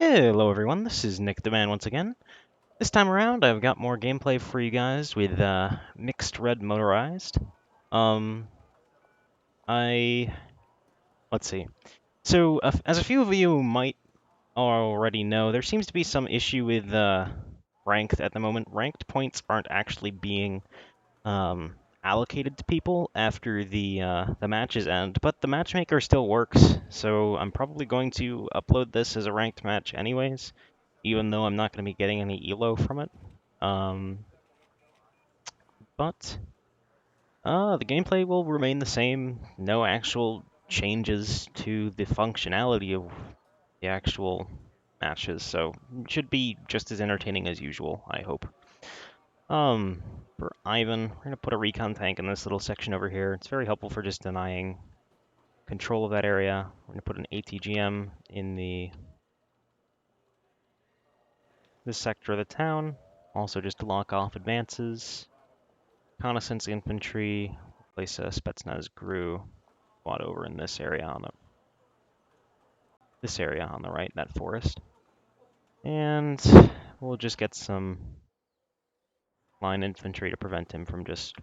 Hello everyone, this is Nick the Man once again. This time around I've got more gameplay for you guys with mixed red motorized. Um I let's see. So as a few of you might already know, there seems to be some issue with ranked at the moment. Ranked points aren't actually being um allocated to people after the matches end, but the matchmaker still works, so I'm probably going to upload this as a ranked match anyways, even though I'm not going to be getting any elo from it. Um, but the gameplay will remain the same. No actual changes to the functionality of the actual matches, so it should be just as entertaining as usual, I hope. Um, for Ivan, we're going to put a recon tank in this little section over here. It's very helpful for just denying control of that area. We're going to put an ATGM in this sector of the town, also just to lock off advances. Reconnaissance infantry, place a Spetsnaz GRU squad over in this area on the right, that forest. And we'll just get some line infantry to prevent him from just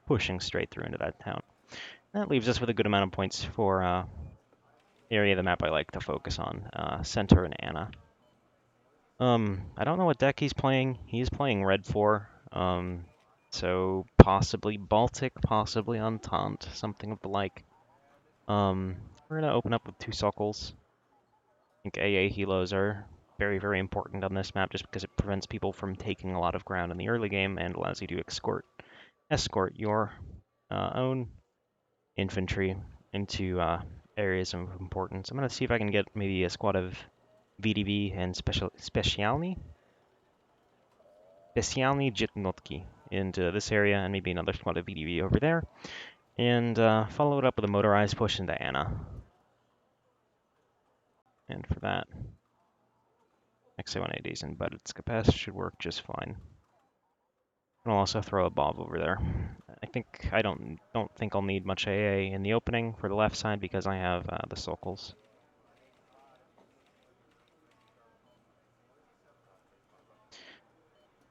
pushing straight through into that town. That leaves us with a good amount of points for the area of the map I like to focus on, Center and Anna. I don't know what deck he's playing. He's playing red 4, so possibly Baltic, possibly Entente, something of the like. We're gonna open up with 2 Suckles. I think AA helos are very, very important on this map just because it prevents people from taking a lot of ground in the early game and allows you to escort your own infantry into areas of importance. I'm gonna see if I can get maybe a squad of VDV and Specialny Jitnotki into this area, and maybe another squad of VDV over there, and follow it up with a motorized push into Anna. And for that, XA180s and embedded Scapes should work just fine. I'll also throw a Bob over there. I don't think I'll need much AA in the opening for the left side because I have the Sokals.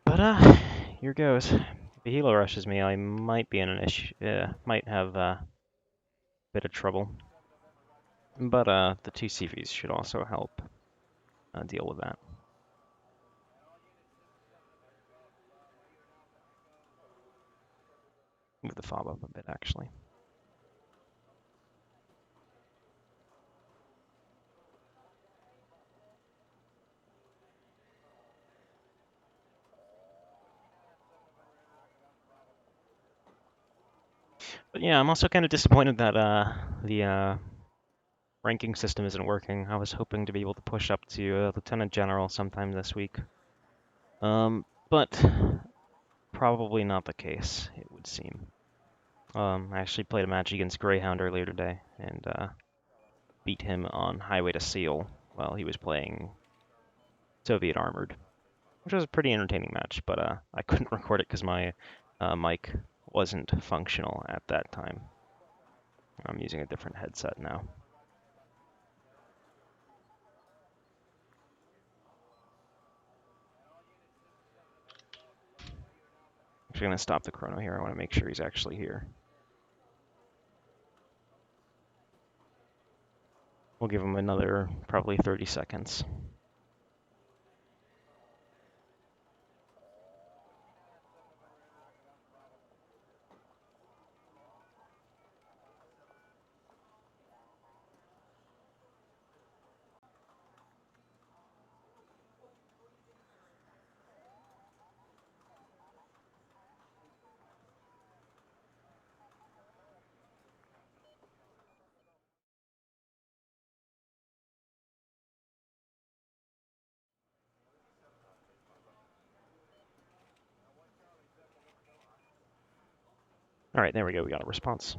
But here goes. If the helo rushes me, I might be in an issue. Might have a bit of trouble. But the 2 CVs should also help deal with that. Move the fob up a bit, actually. But yeah, I'm also kind of disappointed that the ranking system isn't working. I was hoping to be able to push up to Lieutenant General sometime this week. But probably not the case, it would seem. I actually played a match against Greyhound earlier today and beat him on Highway to Seal while he was playing Soviet Armored, which was a pretty entertaining match, but I couldn't record it because my mic wasn't functional at that time. I'm using a different headset now. I'm actually going to stop the chrono here. I want to make sure he's actually here. We'll give him another probably 30 seconds. All right, there we go. We got a response.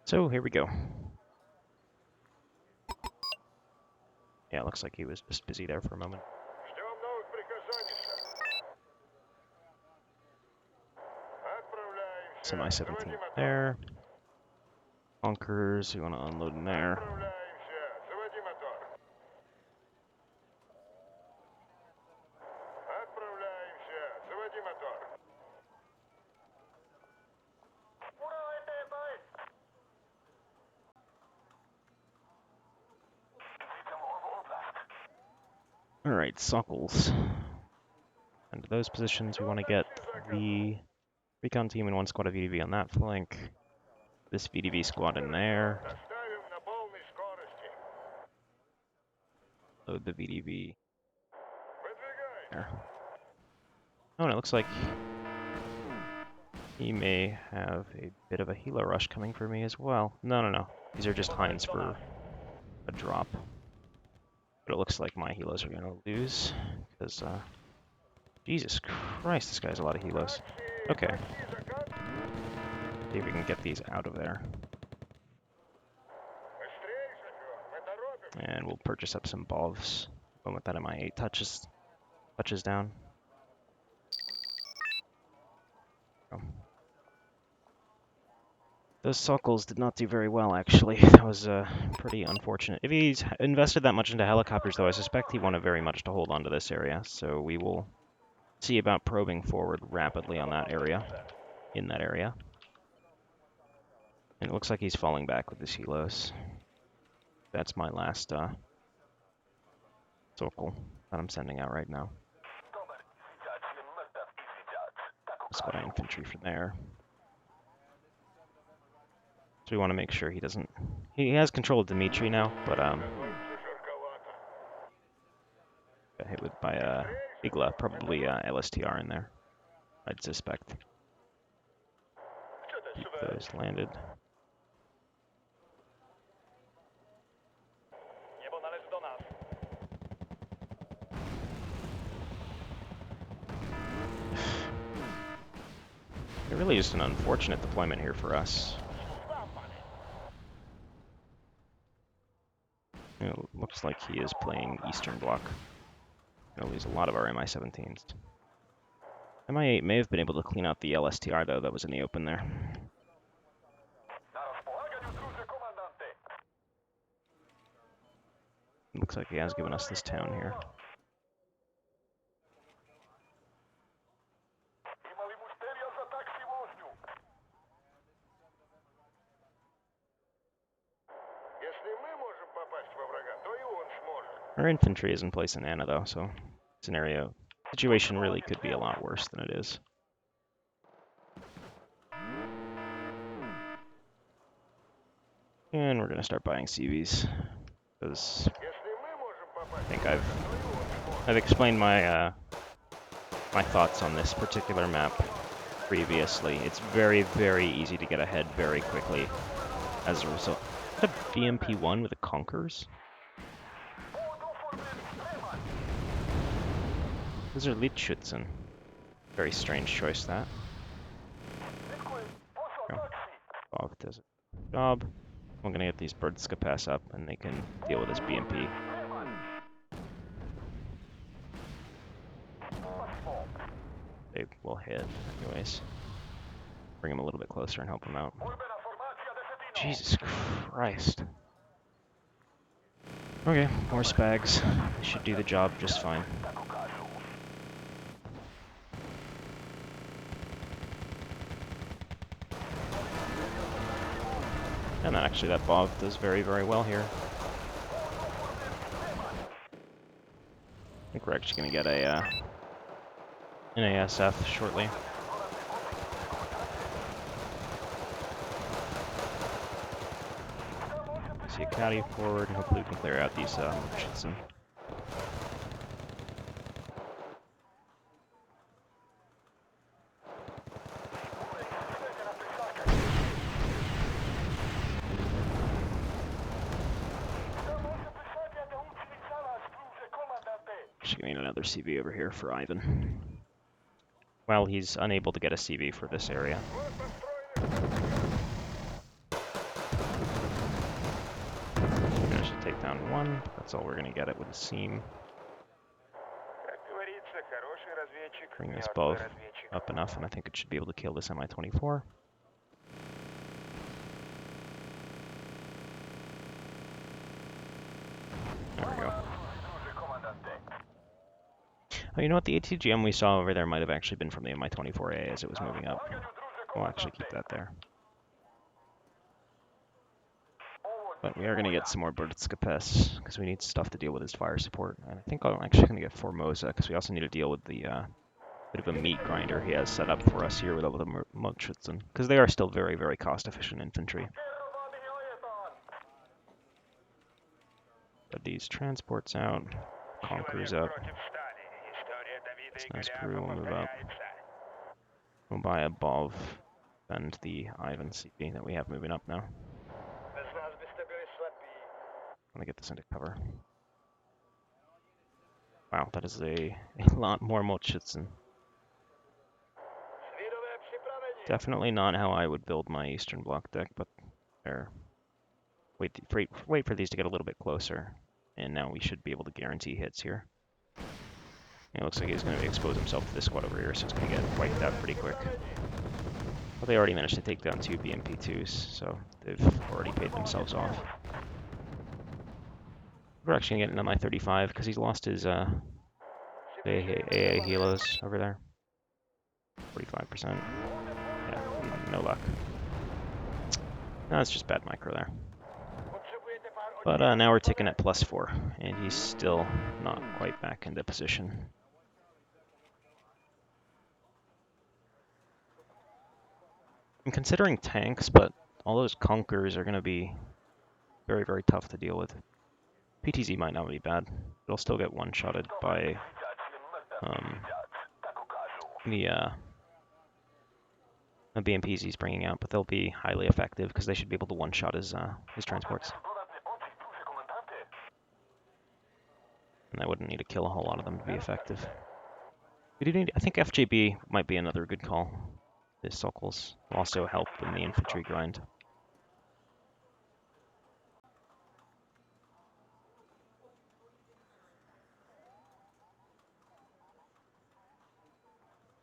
So here we go. Yeah, it looks like he was just busy there for a moment. Semi-17 there. Bunkers, we want to unload in there. Alright, Sockles. And to those positions, we want to get the recon team and one squad of VDV on that flank. This VDV squad in there. Load the VDV there. Oh, and it looks like he may have a bit of a helo rush coming for me as well. No. These are just Hinds for a drop. But it looks like my helos are going to lose, because, Jesus Christ, this guy has a lot of helos. Okay. See if we can get these out of there. And we'll purchase up some BOVs. Going with that MI8 touches down. Oh. Those Sockles did not do very well, actually. That was pretty unfortunate. If he's invested that much into helicopters, though, I suspect he wanted very much to hold on to this area. So we will see about probing forward rapidly on that area, in that area. And it looks like he's falling back with his helos. That's my last Sokol that I'm sending out right now. Squad infantry from there. So we want to make sure he doesn't... He has control of Dmitri now, but got hit with by Igla, probably LSTR in there, I'd suspect. Keep those landed. It really is an unfortunate deployment here for us. It looks like he is playing Eastern Bloc. Gonna lose a lot of our MI-17s. MI-8 may have been able to clean out the LSTR, though, that was in the open there. Looks like he has given us this town here. Our infantry is in place in Anna, though, so situation really could be a lot worse than it is. And we're going to start buying CVs, because I think I've explained my my thoughts on this particular map previously. It's very, very easy to get ahead very quickly as a result. Is that a BMP-1 with a Conkers? Those are Lichtschützen. Very strange choice, that. Oh, Bob does a job. I'm gonna get these birds to pass up, and they can deal with this BMP. They will hit, anyways. Bring him a little bit closer and help him out. Jesus Christ. Okay, more Spags. Should do the job just fine. And actually that BOV does very, very well here. I think we're actually going to get an ASF shortly. See a caddy forward, and hopefully we can clear out these Schützen. Just getting another CV over here for Ivan. Well, he's unable to get a CV for this area. I should take down one. That's all we're going to get it with a seam. Bring this BOV up enough, and I think it should be able to kill this Mi-24. There we go. Oh, you know what? The ATGM we saw over there might have actually been from the Mi-24A as it was moving up. We'll actually keep that there. But we are going to get some more Brdskapes because we need stuff to deal with his fire support. And I think I'm actually going to get Formosa because we also need to deal with the bit of a meat grinder he has set up for us here with all the Mutschützen, because they are still very, very cost-efficient infantry. But these transports out, conquerors up. This nice crew will move up. We'll buy above and the Ivan CP that we have moving up now. Let me get this into cover. Wow, that is a lot more Mutschützen. Definitely not how I would build my Eastern Bloc deck, but there. Wait for these to get a little bit closer, and now we should be able to guarantee hits here. It looks like he's going to expose himself to this squad over here, so it's going to get wiped out pretty quick. But they already managed to take down 2 BMP2s, so they've already paid themselves off. We're actually getting on my 35 because he's lost his AA helos over there. 45%. Yeah, no luck. No, it's just bad micro there. But now we're ticking at +4, and he's still not quite back into position. I'm considering tanks, but all those Conquerors are going to be very, very tough to deal with. PTZ might not be bad. It'll still get one-shotted by the BMPs he's bringing out, but they'll be highly effective because they should be able to one-shot his transports. And I wouldn't need to kill a whole lot of them to be effective. We do need, I think FJB might be another good call. The Sokols will also help in the infantry grind.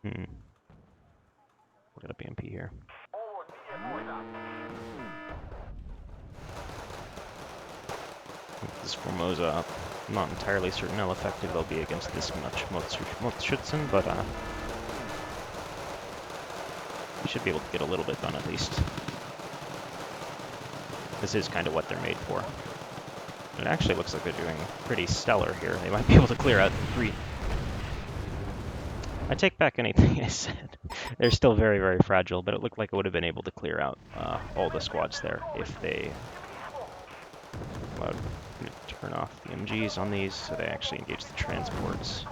We'll get a BMP here. This Formosa up. I'm not entirely certain how effective they'll be against this much Mutschützen, but we should be able to get a little bit done at least. This is kind of what they're made for. It actually looks like they're doing pretty stellar here. They might be able to clear out 3. I take back anything I said. They're still very, very fragile, but it looked like it would have been able to clear out all the squads there if they allowed to turn off the MGs on these so they actually engage the transports.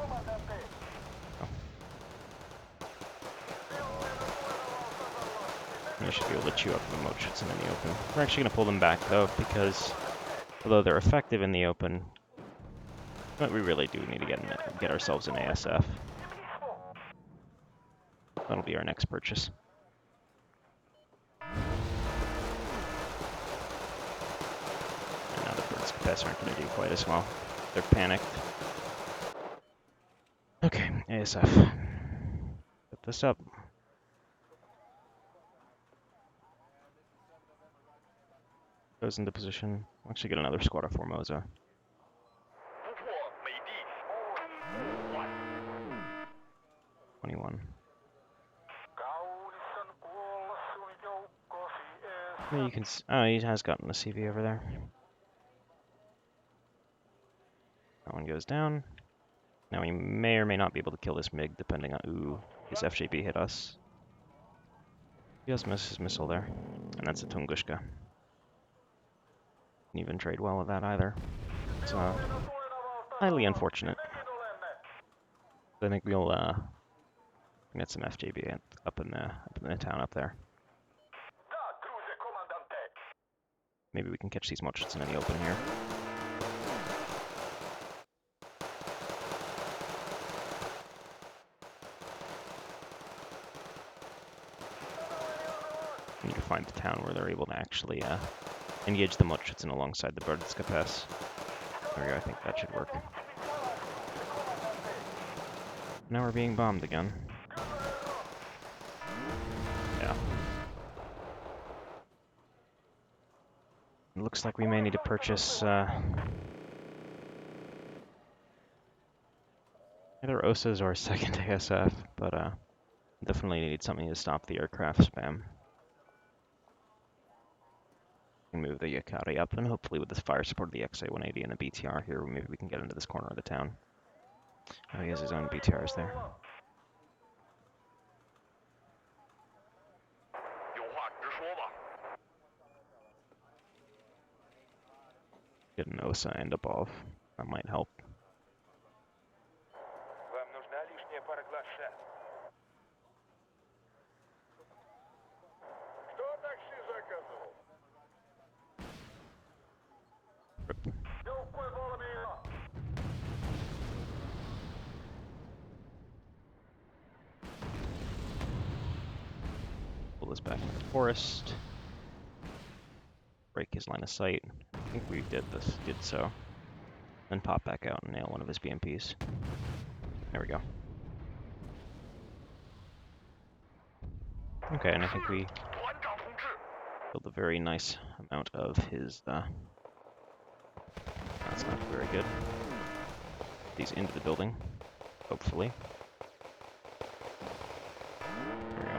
And they should be able to chew up the Mutschützen in the open. We're actually going to pull them back though, because although they're effective in the open, but we really do need to get ourselves an ASF. That'll be our next purchase. And now the Brdskapes aren't going to do quite as well. They're panicked. Okay, ASF. Put this up. Goes into position. We'll actually get another squad of Formosa. You can. Oh, he has gotten the CV over there. That one goes down. Now we may or may not be able to kill this MiG, depending on. Ooh, his FJB hit us. He does miss his missile there, and that's a Tunguska. Didn't even trade well with that either. It's highly unfortunate. I think we'll get some FJB up in the town up there. Maybe we can catch these Mutschützen in the open here. We need to find the town where they're able to actually engage the Mutschützen alongside the Brdskapes. There we go, I think that should work. Now we're being bombed again. Yeah. It looks like we may need to purchase either OSAs or a second ASF, but definitely need something to stop the aircraft spam. can move the Yakari up, and hopefully with this fire support of the XA-180 and the BTR here, maybe we can get into this corner of the town. Oh, he has his own BTRs there. Get an OSA and a BOV. That might help. Pull this back into the forest. Break his line of sight. I think we did so. Then pop back out and nail one of his BMPs. There we go. Okay, and I think we killed a very nice amount of his, that's not very good. He's into the building, hopefully. There we go.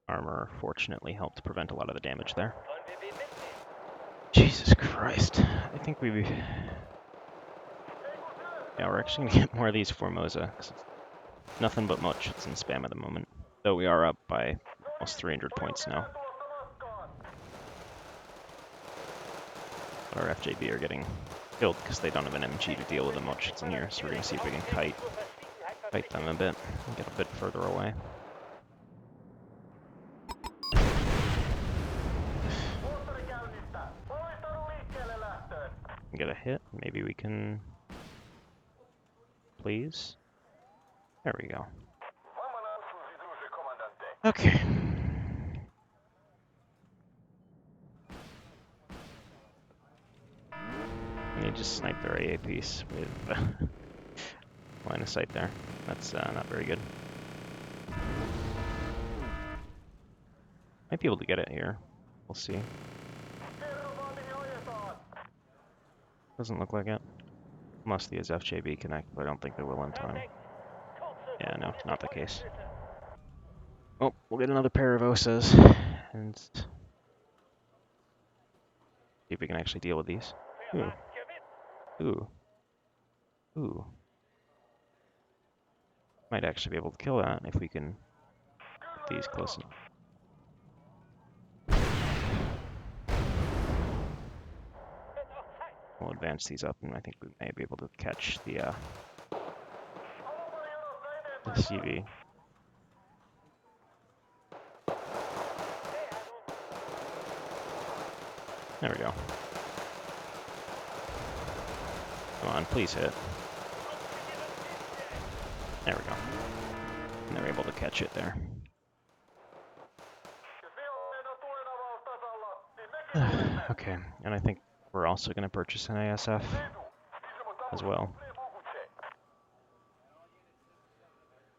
Armor fortunately helped prevent a lot of the damage there. Jesus Christ. I think yeah, we're actually gonna get more of these Formosa, 'cause it's nothing but muchets and spam at the moment. Though we are up by almost 300 points now. But our FJB are getting killed because they don't have an MG to deal with the muchets in here, so we're gonna see if we can kite them a bit and get a bit further away. Get a hit. Maybe we can. Please. There we go. Okay. They just sniped their AA piece with line of sight there. That's not very good. Might be able to get it here. We'll see. Doesn't look like it. Unless the FJB connect, but I don't think they will in time. Yeah, no, not the case. Oh, we'll get another pair of OSAs and see if we can actually deal with these. Ooh. Ooh. Ooh. Might actually be able to kill that if we can get these close enough. We'll advance these up, and I think we may be able to catch the CV. There we go. Come on, please hit. There we go. And they're able to catch it there. Okay, and I think we're also going to purchase an ASF as well.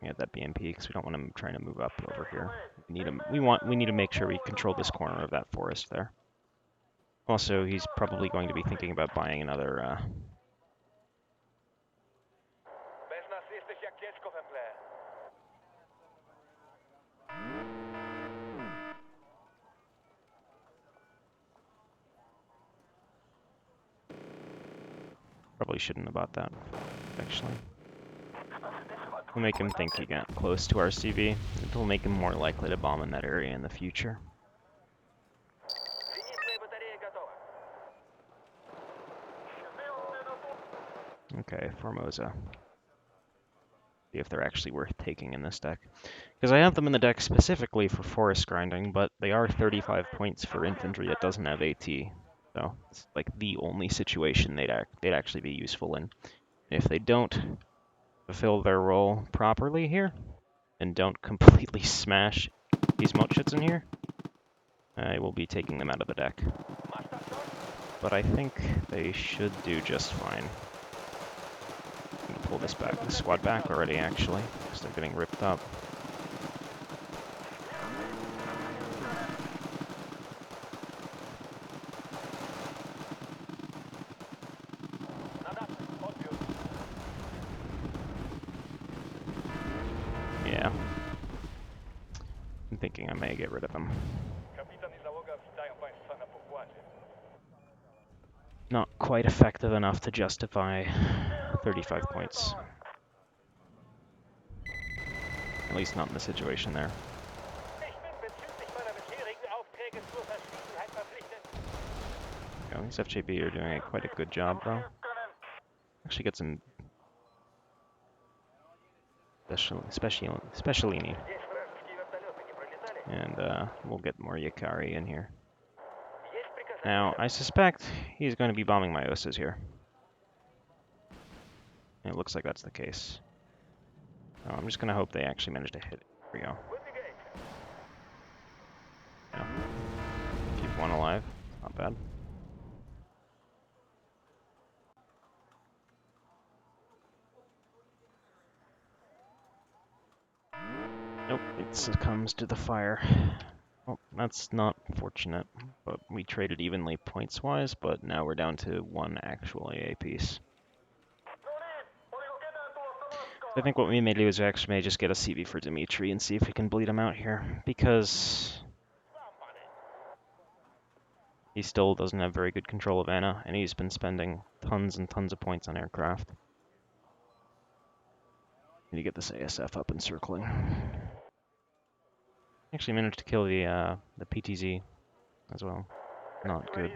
We have that BMP because we don't want him trying to move up over here. We need to make sure we control this corner of that forest there. Also, he's probably going to be thinking about buying another probably shouldn't have bought that, actually. We'll make him think he got close to our CV. It'll make him more likely to bomb in that area in the future. Okay, Formosa. See if they're actually worth taking in this deck. Because I have them in the deck specifically for forest grinding, but they are 35 points for infantry that doesn't have AT. So it's like the only situation they'd actually be useful in. If they don't fulfill their role properly here, and don't completely smash these muchets in here, I will be taking them out of the deck. But I think they should do just fine. I'm gonna pull this squad back already, actually, because they're getting ripped up. thinking I may get rid of him. Not quite effective enough to justify 35 points. At least not in the situation there. Oh, these FJB are doing quite a good job, though. Actually get some Specialini. And we'll get more Yakari in here. Now, I suspect he's going to be bombing my Osas here. It looks like that's the case. Oh, I'm just going to hope they actually manage to hit it. Here we go. Yeah. Keep one alive. Not bad. Nope, it succumbs to the fire. Well, that's not fortunate, but we traded evenly points-wise, but now we're down to one actual AA piece. I think what we may do is we actually may just get a CV for Dimitri and see if we can bleed him out here, because he still doesn't have very good control of Anna, and he's been spending tons and tons of points on aircraft. Need to get this ASF up and circling. Actually managed to kill the PTZ as well. Not good.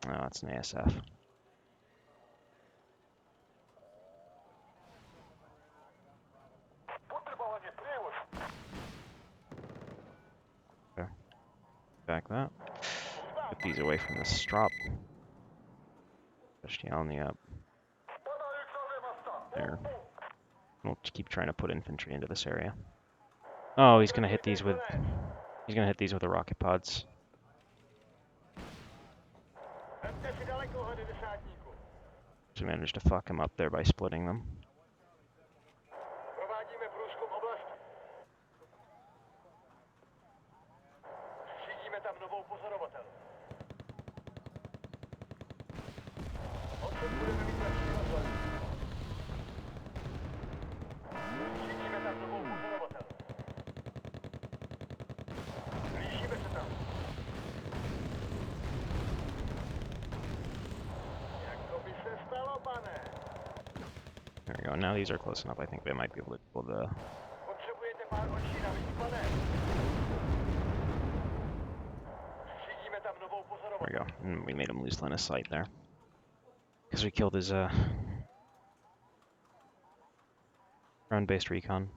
Oh, that's an ASF. Okay. Back that. Get these away from the strop. Especially on the up. There. We'll keep trying to put infantry into this area. Oh, he's gonna hit these with the rocket pods. So we managed to fuck him up there by splitting them. There we go. Now these are close enough. I think they might be able to pull the. There we go. And we made him lose line of sight there. Because we killed his ground-based recon.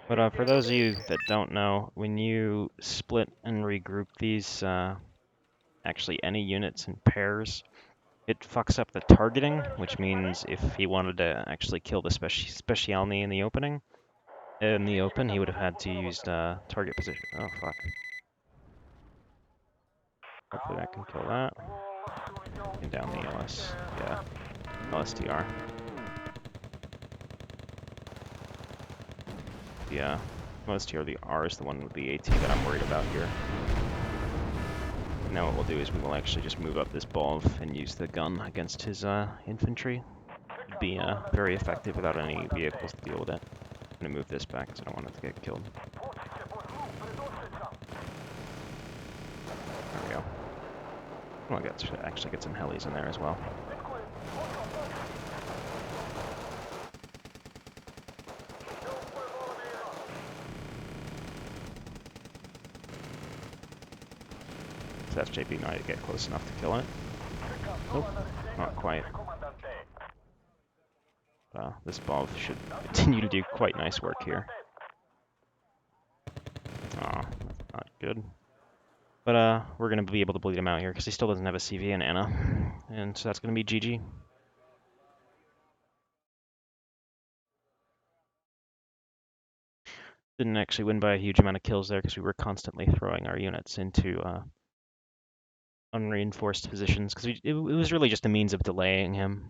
But for those of you that don't know, when you split and regroup these, actually any units in pairs, it fucks up the targeting, which means if he wanted to actually kill the Specialny in the open, he would have had to use target position. Oh, fuck. Hopefully that can kill that. And down the LS. Yeah. LSTR. Yeah. LSTR, the R is the one with the AT that I'm worried about here. Now what we'll do is we will actually just move up this ball and use the gun against his infantry. It'd be very effective without any vehicles to deal with it. I'm gonna move this back because I don't want it to get killed. There we go. Well, actually get some helis in there as well. This FJB might get close enough to kill it. Nope, not quite. This Bov should continue to do quite nice work here. Aw, that's not good. But we're going to be able to bleed him out here because he still doesn't have a CV in Anna. And so that's going to be GG. Didn't actually win by a huge amount of kills there because we were constantly throwing our units into unreinforced positions because it was really just a means of delaying him.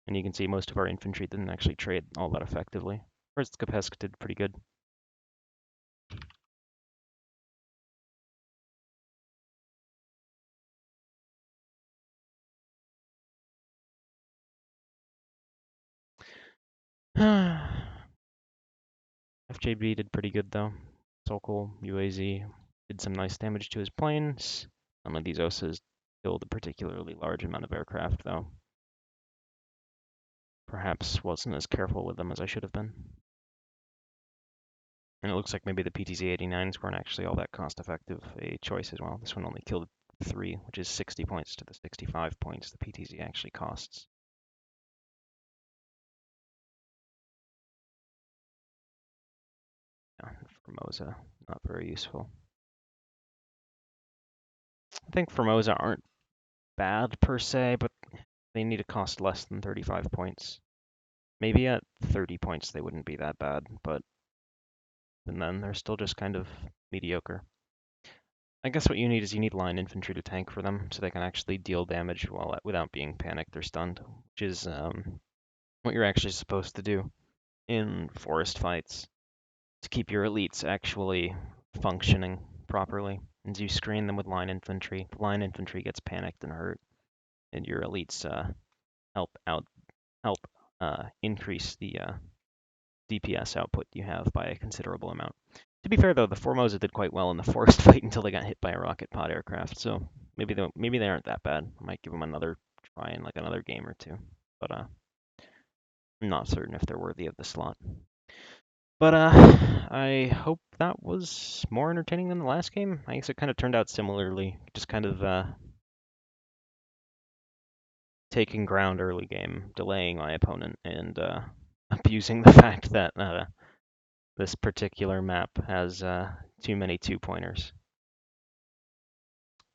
And you can see most of our infantry didn't actually trade all that effectively. Whereas Kapesk did pretty good. FJB did pretty good though. Sokol, UAZ did some nice damage to his planes. None of these OSAs killed a particularly large amount of aircraft though. Perhaps wasn't as careful with them as I should have been. And it looks like maybe the PTZ-89s weren't actually all that cost-effective a choice as well. This one only killed 3, which is 60 points to the 65 points the PTZ actually costs. Yeah, Formosa, not very useful. I think Formosa aren't bad per se, but they need to cost less than 35 points. Maybe at 30 points they wouldn't be that bad, but and then they're still just kind of mediocre. I guess what you need is you need line infantry to tank for them, so they can actually deal damage without being panicked or stunned, which is what you're actually supposed to do in forest fights to keep your elites actually functioning properly. As you screen them with line infantry, the line infantry gets panicked and hurt, and your elites help out help increase the DPS output you have by a considerable amount. To be fair though, the Formosa did quite well in the forest fight until they got hit by a rocket pod aircraft, so maybe they aren't that bad. I might give them another try in like another game or two, but I'm not certain if they're worthy of the slot. But I hope that was more entertaining than the last game. I guess it kind of turned out similarly, just kind of taking ground early game, delaying my opponent, and abusing the fact that this particular map has too many 2-pointers.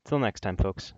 Till next time, folks.